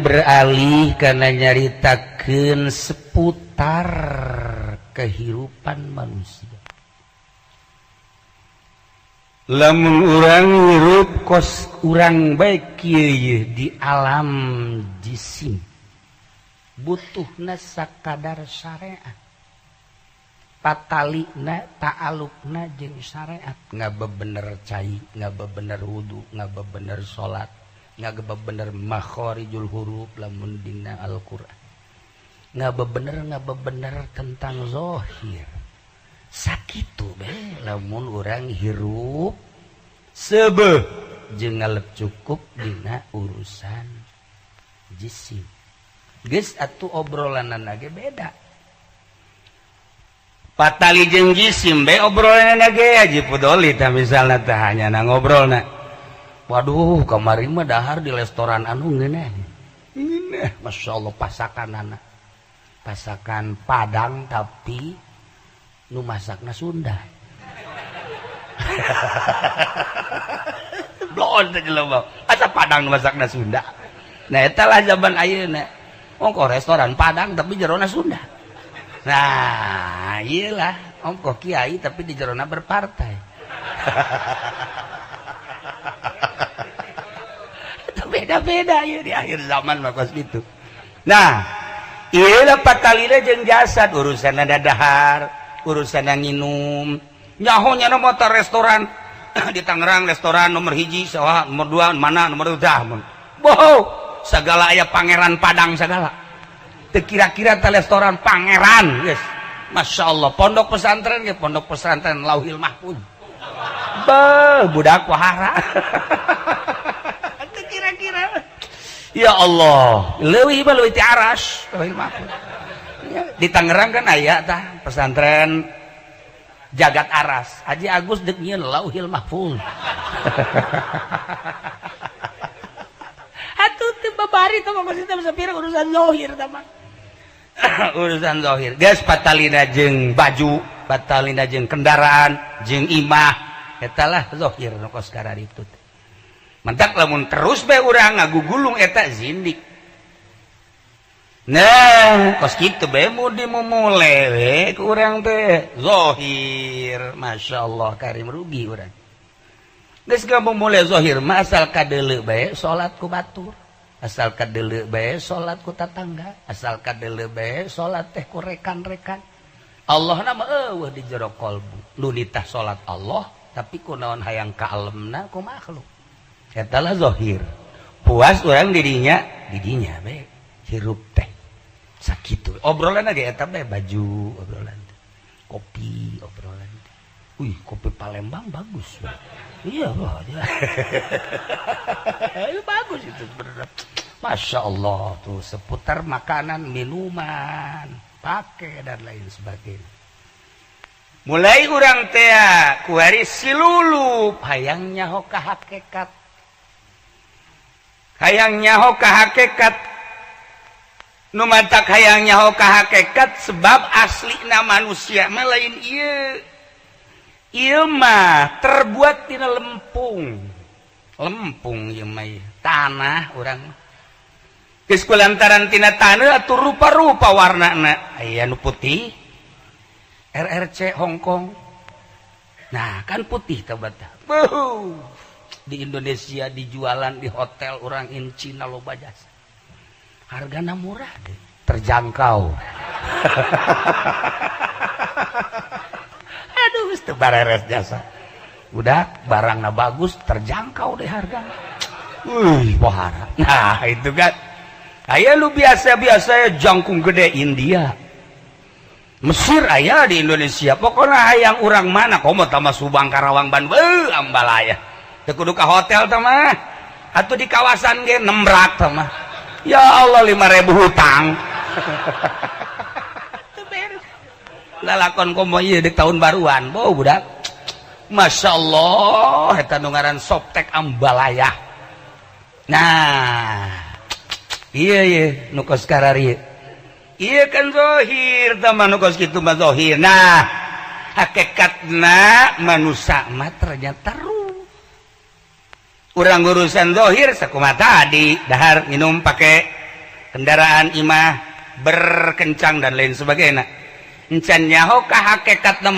beralih karena nyaritakeun seputar kehidupan manusia. Lamun urang hirup kos urang baik kieu di alam jisim butuhna sakadar syariat, patalina ta'alukna jeung syariat, ngabebener cai, ngabebener wudu, ngabebener salat, ngabebener makharijul huruf lamun dina Al-Qur'an, ngabebener tentang zahir. Sakitu be lamun urang hirup sebeuh jeung ngalep cukup dina urusan jisim. Geus atuh obrolanna ge beda. Patali jeung jisim be obrolanna ge aji pudoli tah misalna teh hanya ngobrolna. Waduh, kamari mah dahar di restoran anu ngeunah. Ngeunah, masyaallah pasakanana. Pasakan Padang tapi nu masakna Sunda. Blon teh jelema. Asa Padang nu masakna Sunda. Nah eta lah zaman ayeuna. Ongko restoran Padang tapi jerona Sunda. Nah, iyalah ongko kiai tapi di jerona berpartai. Itu beda-beda ya di akhir zaman mah kos gitu. Nah, iyalah patalina jeung jasad urusan dadahar, urusan nginum. Nyahonya na motor restoran di Tangerang restoran nomor 1 saha, nomor 2 mana, nomor 3. Boh, segala aya pangeran Padang segala. Teu kira-kira teh restoran pangeran, geus. Masyaallah, pondok pesantren ge pondok pesantren Lauhil Mahfuz. Beuh, budak wahara. Teu kira-kira. Ya Allah, leuwih ti aras Lauhil Mahfuz. Di Tangerang kan aya tah pesantren Jagat Aras. Haji Agus deuk nyieun Lauhil Mahfuz. Atuh teu babari teh mah teh sapira urusan zahir teh mah. Urusan zahir. Geus patalina jeung baju, patalina jeung kendaraan, jeung imah, eta lah zahir nu kos kararitu teh. Mantak lamun terus bae urang ngagugulung eta zindik. Nah, kos kitu bae mudi memulai we ku urang teh zahir. Masyaallah karim rugi urang. Geus gampang mulai zahir mah asal kadeuleu bae salat ku batur, asal kadeuleu bae salat ku tatangga, asal kadeuleu bae salat teh ku rekan-rekan. Allahna mah eueuh di jero qalbu. Nu nitah salat Allah tapi kunaon hayang kaalemna ku makhluk. Eta lah zahir. Puas urang di dinya bae hirup teh. Sakitu obrolan ge eta bae baju obrolan teh. Kopi obrolan teh. Wih, kopi Palembang bagus. Iya, wah. Itu bagus itu bener. Masya Allah tuh seputar makanan, minuman, pakai dan lain sebagainya. Mulai urang teh ku hari silulup hayang nyaho ka hakikat. Hayang nyaho ka hakikat. Nu mantak hayang nyaho ka hakikat sebab aslina manusia mah lain ieu. Ieu mah terbuat tina lempung. Lempung ieu mah tanah urang. Geus kulantaran tina tanah atuh rupa-rupa warnana. Aya nu putih. RRC Hong Kong. Nah, kan putih teh bata. Di Indonesia dijualan di hotel orang in Cina loba jasa. Hargana murah deh, terjangkau. Aduh, teu bareres jasa. Udah barangna bagus, terjangkau deh harga. Pohara. Nah, itu kan. Aya lu biasa-biasa ya jangkung gede India. Mesir aya di Indonesia. Pokoknya hayang urang mana komo tama Subang Karawang Bandung ambalaya. Teu kudu ka hotel teh mah. Atuh di kawasan ge nembrak teh mah. Ya Allah 5.000 hutang. Lalakon komo ieu di tahun baruan. Boh budak. Masya Allah eta nu ngaran Soptek Ambalaya. Nah, iya nu kos karari. Iya kan zahir tama nu kos kitu mah zahir. Nah, hakikatna manusia mah ternyata ruh. Urang urusan zahir sakumaha tadi dahar minum pakai kendaraan imah berkencang dan lain sebagainya. Encan nyaho ka hakikatna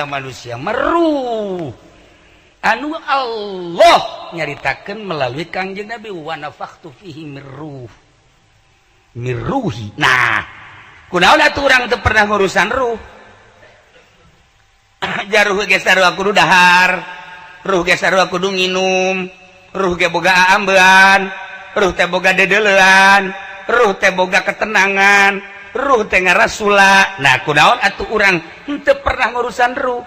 manusia meruh anu Allah nyaritakeun melalui Kangjeng Nabi wa nafakhtu fihi miruhi. Nah, kunaon atuh urang teu pernah ngurusan ruh. Jaruh ge sarua kudu dahar, ruh ge sarua kudu nginum, ruh ge boga aambean, ruh teh boga dedeleuan, ruh teh boga ketenangan, ruh teh ngarasula. Nah, kunaon atuh urang teu pernah ngurusan ruh.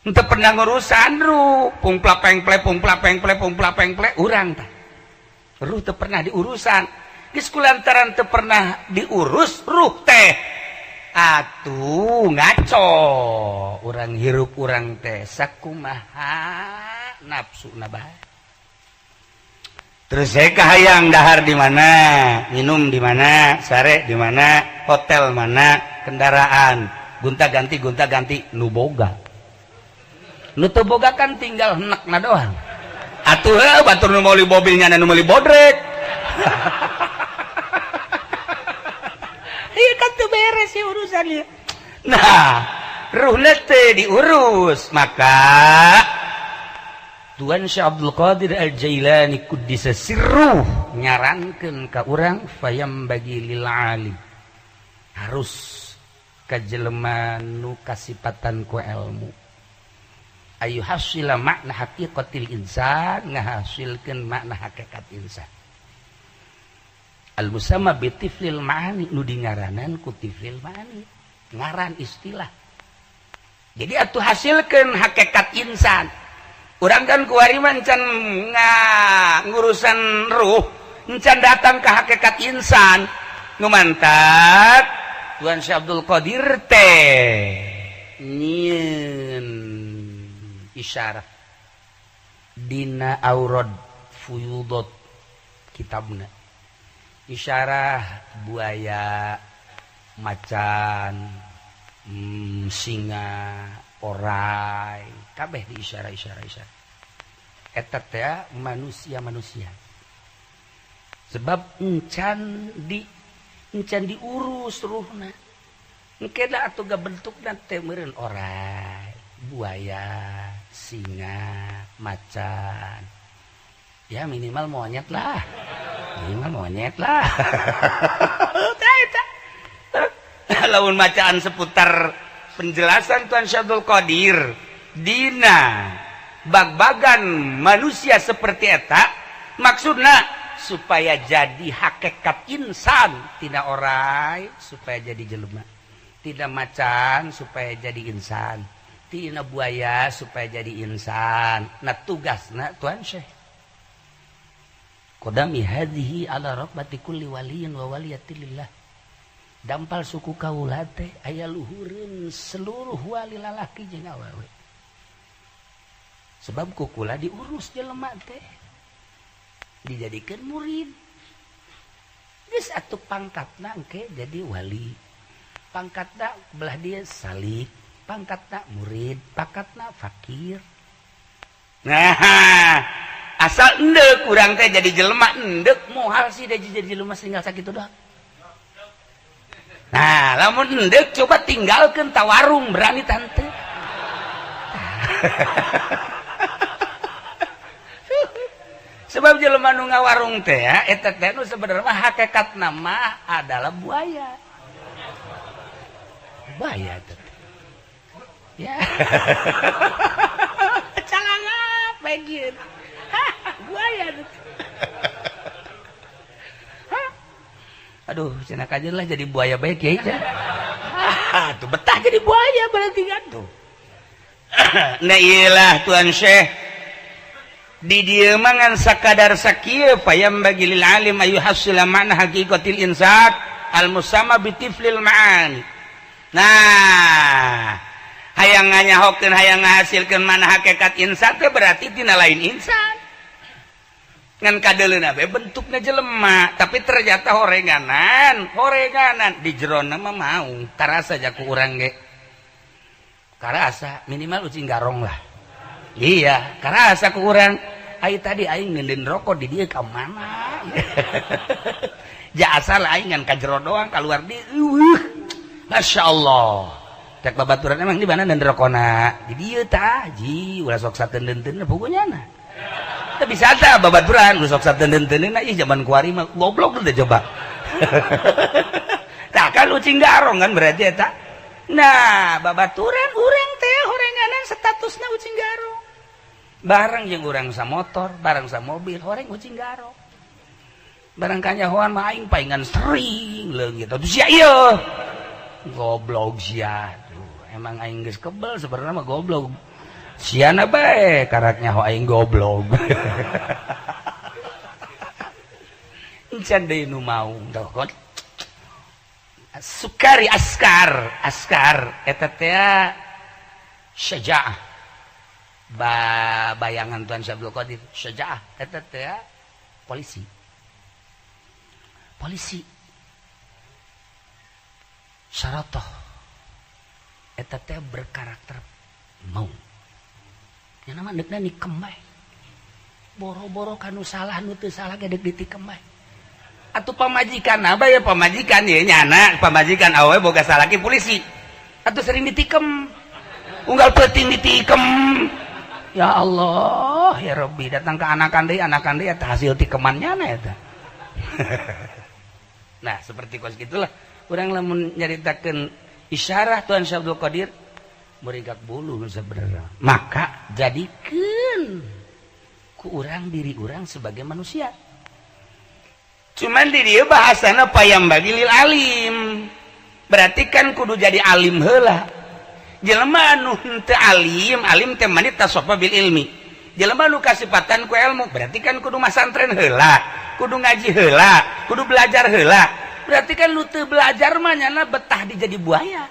Henteu pernah ngurusan ruh, pungplapengple urang tah. Ruh teu pernah diurusan. Geus kulantaran teu pernah diurus ruh teh. Atuh ngaco. Urang hirup urang teh sakumaha nafsuna bae. Terus saya kahayang dahar di mana, minum di mana, sare di mana, hotel mana, kendaraan, gonta-ganti nu boga. Nu teu boga kan tinggal henekna doang. Atuh batur nu meuli mobilnya nu meuli bodrek. Ieu kan teu beres sih urusannya. Nah, ruhna teh diurus, maka Tuan Syekh Abdul Qadir Al-Jailani kuddisa sirruh nyarankeun ka urang fayam bagi lil alim. Harus ka jelema nu kasipatan ku ilmu. Ayu hasila makna haqiqatil insan ngahasilkeun makna hakikat insan. Al musamma bi tiflil ma'ani nu dingaranan ku tiflil ma'ani, ngaran istilah. Jadi atuh hasilkeun hakikat insan. Urang kan kuari mah can ngurusan ruh, encan datang ke hakikat insan. Ngumantat Tuan Syekh Abdul Qadir teh nyieun isyarah dina aurad fuyudot kitabna. Isyarah buaya, macan, singa, orai, kabeh di isyarah. Eta teh manusia. Sebab encan diurus ruhna. Engke da atuh bentukna teh meureun orai, buaya, singa, macan, ya minimal monyet lah. Lamun macaan seputar penjelasan Tuan Syekh Abdul Qadir dina bag-bagan manusia seperti eta, maksudna supaya jadi hakikat insan, tina orai supaya jadi jelema, tina macan supaya jadi insan, tina buaya supaya jadi insan. Nah tugasna Tuan Syekh qadami hadhihi ala rabbati kulli waliyin wa waliyatilillah. Dampal suku kaula teh aya luhureun seluruh wali lalaki jeung awewe. Sebab kukula diurus jelema teh, dijadikeun murid. Geus atuh pangkatna engke jadi wali. Pangkatna belah dia salik, pangkatna murid, pangkatna fakir. Nah, asal endek urang teh jadi jelema endek moal sih jadi jelema tinggal sakitu doang. Nah, lamun endek coba tinggalkeun tawarung berani tante. Sebab jelema nu ngawarung teh ya eta teh nu sabenerna hakikatna mah adalah buaya. Buaya teh. Ya. Calangap bagian. Buaya teh. Aduh, cenah kajen lah jadi buaya baik ya itu. Tuh betah jadi buaya berarti kan tuh. Nah iyalah Tuan Syekh di dieu mah ngan sakadar sakieu payam bagi lil alim ayu hasila ma'na haqiqatil insan al musamma bi tiflil ma'ani. Nah, hayang nganyahokeun hayang ngahasilkeun mana hakikat insan teh berarti tina lain insan. Ngan kadeleuna we bentukna jelema, tapi ternyata horenganan di jerona mah mau karasa jaku urang ge. Karasa minimal ucing garong lah. Iya, karasa ku urang. Ai tadi aing ngendin rokok di dieu ka mana? jasa lain ngan kajero doang keluar di Masya Allah tak babaturan emang di mana dan rokona di dieu tah ji ulah sok sateun-teun pokoknya na teu bisa tah babaturan ulah sok sateun-teun na ih zaman kuari mah goblok teh coba tah kan ucing garong kan berarti eta nah babaturan urang teh horenganan statusna ucing garong barang yang urang sa motor barang sa mobil horeng ucing garong barang kanyahoan mah aing paingan sering leungit atuh sia ieu goblok sia tuh emang aing geus kebel sebenarnya mah goblok siana bae karatnya ho aing goblok encan deui nu mau dokot sukari askar eta teh syaja'ah bayangan Tuan Syabdul Qadir syaja'ah eta teh polisi syaratoh eta teh berkarakter mau nya nama deukna nikem bae boro-boro kanu salah nu teu salah gedeg ditikem bae atuh pamajikan apa ya pamajikan ye nyana pamajikan awe boga salah ke polisi atuh sering ditikem unggal peuting ditikem ya Allah ya Rabbi datang ke anakan deui eta hasil tikemannya na eta nah seperti kos gitulah urang lamun nyaritakeun isyarah Tuan Syabdul Qadir meringkak bulu sebenarnya maka jadikeun ku urang diri urang sebagai manusia cuman di dieu bahasana payambagi lil alim berarti kan kudu jadi alim heula jelema anu teu alim teh mani tasawuf bil ilmi jelema nu kasipatan ku ilmu berarti kan kudu masantren heula kudu ngaji heula kudu belajar heula berarti kan lu teu belajar mah nyana betah dijadi buaya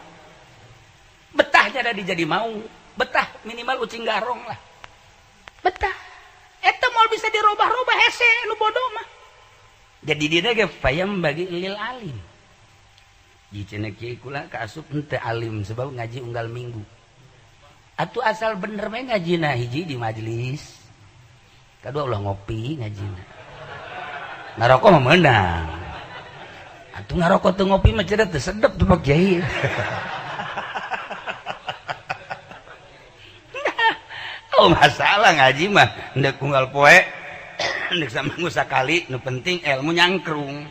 betahnya ada dijadi mau betah minimal ucing garong lah betah eta moal bisa dirobah-robah hese lu bodoh mah jadi dia ge payam bagi lil alim di cenah kieu kula kaasup henteu alim sebab ngaji unggal minggu atuh asal bener mah ngajina hiji di majelis kadua ulah ngopi ngajina ngarokok mah meunang atuh ngarokok teu ngopi mah cenah teu sedep tuh Pak Kiai oh masalah ngaji mah hendak unggal poe hendak samanggu sakali nu penting ilmu nyangkrung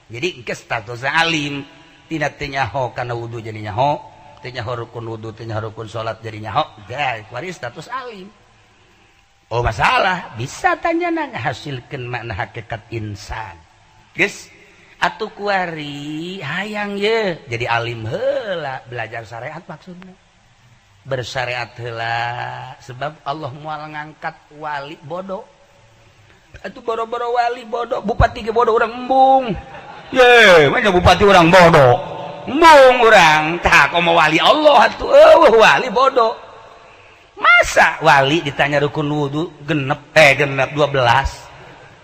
jadi engke status alim tina teu nyaho kana wudu jadi nyaho teu nyaho rukun wudu teu nyaho rukun salat jadi nyaho da kuari status alim oh masalah bisa tanyana ngahasilkeun makna hakikat insan geus atuh kuari hayang ye jadi alim heula belajar syariat maksudna bersyariat heula sebab Allah moal ngangkat wali bodoh atuh boro-boro wali bodoh bupati ge bodoh urang embung ye manya bupati urang bodoh embung urang tah komo wali Allah atuh wali bodoh masa wali ditanya rukun wudu genep 12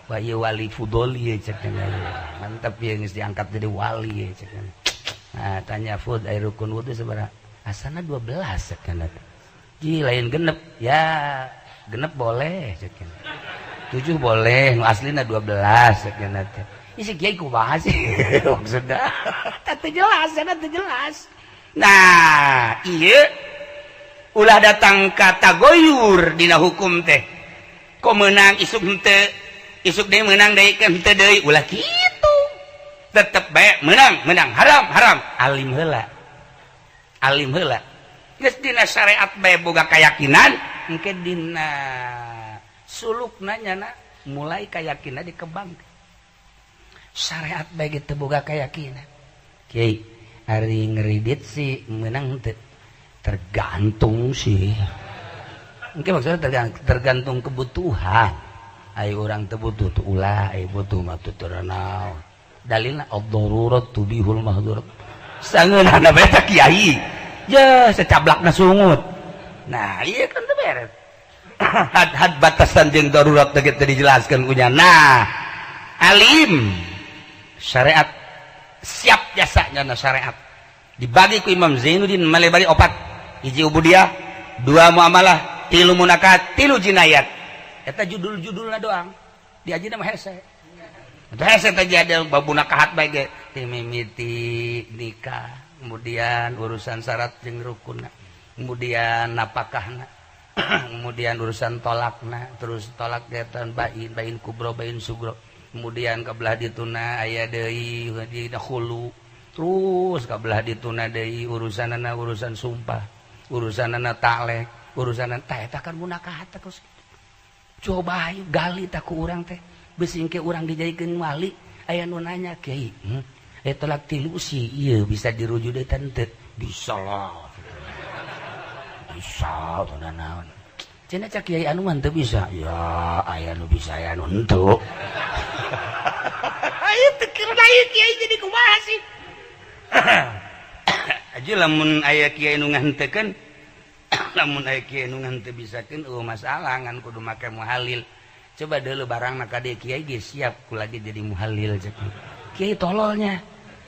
wah ieu wali fudol ye cenah mantap ye geus diangkat jadi wali ye cenah nah tanya fud aya rukun wudu sabaraha asana 12 cenah ji lain genep ya genep boleh cenah 7 boleh nu aslina 12 cenah teh isi kiai kumaha sih maksudna teu jelas cenah teu jelas nah ieu ulah datang ka tagoyur dina hukum teh kok meunang isuk henteu isuk deui meunang deui kan henteu deui ulah kitu tetep bae meunang haram alim heula geus dina syariat bae boga kayakinan engke dina sulukna nyana mulai kayakinan dikembang syariat bae teu boga kayakinan kiai ari ngeridit sih meunang teu tergantung sih engke maksudnya tergantung kebutuhan ayo urang teu butuh teu ulah ayo butuh mah teu naon dalilna ad-darurat tubihul mahdhurat sangeunana bae teh kiai ya secablakna sungut nah iya kan teu beres had batasan jeung darurat teh dijelaskeun kunya nah alim syariat siap jasanya na syariat dibagi ku Imam Zainuddin malebari 4 hiji ubudiyah 2 muamalah 3 munakat 3 jinayat eta judul-judulna doang diaji mah hese Hese teh jadi babuna kahat bae ge mimiti nikah, kemudian urusan syarat jeung rukunna, kemudian napakahna, kemudian urusan tolakna, terus tolak getan bain kubro bain sugro, kemudian kabelah dituna aya deui dina khulu, terus kabelah dituna deui urusanana urusan sumpah, urusanana talek, urusanana tah eta kan mun kahat terus coba ayo gali tak ku urang teh beusi engke urang dijadikeun wali aya nu nanya kiai tolak tilu sih ieu bisa dirujuk deui teu bisa lah bisa teu naon cenah cak kiai anu mah teu bisa ya aya nu bisa aya nu henteu ayo teu kira ieu kiai jadi kumaha sih aja lamun aya kiai nu ngahenteukeun lamun aya kiai nu ngahenteu bisakeun masalah ngan kudu make muhalil. Coba dulu barang nak kade kiai ge siap ku lagi jadi muhalil cek. Kiai tololnya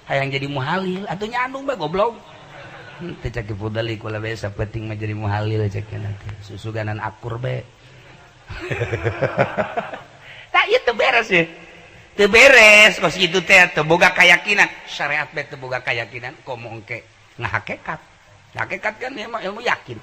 hayang jadi muhalil atuh nyandung bae goblok. Teu cak pudali kula bae sapenting mah jadi muhalil cek nanti. Susuganan akur bae. Tah ieu teu beres ye. Teu beres kos kitu teh teu boga kayakinan. Syariat bae teu boga kayakinan komo engke ngahakekat. Hakikat kan ilmu yakin.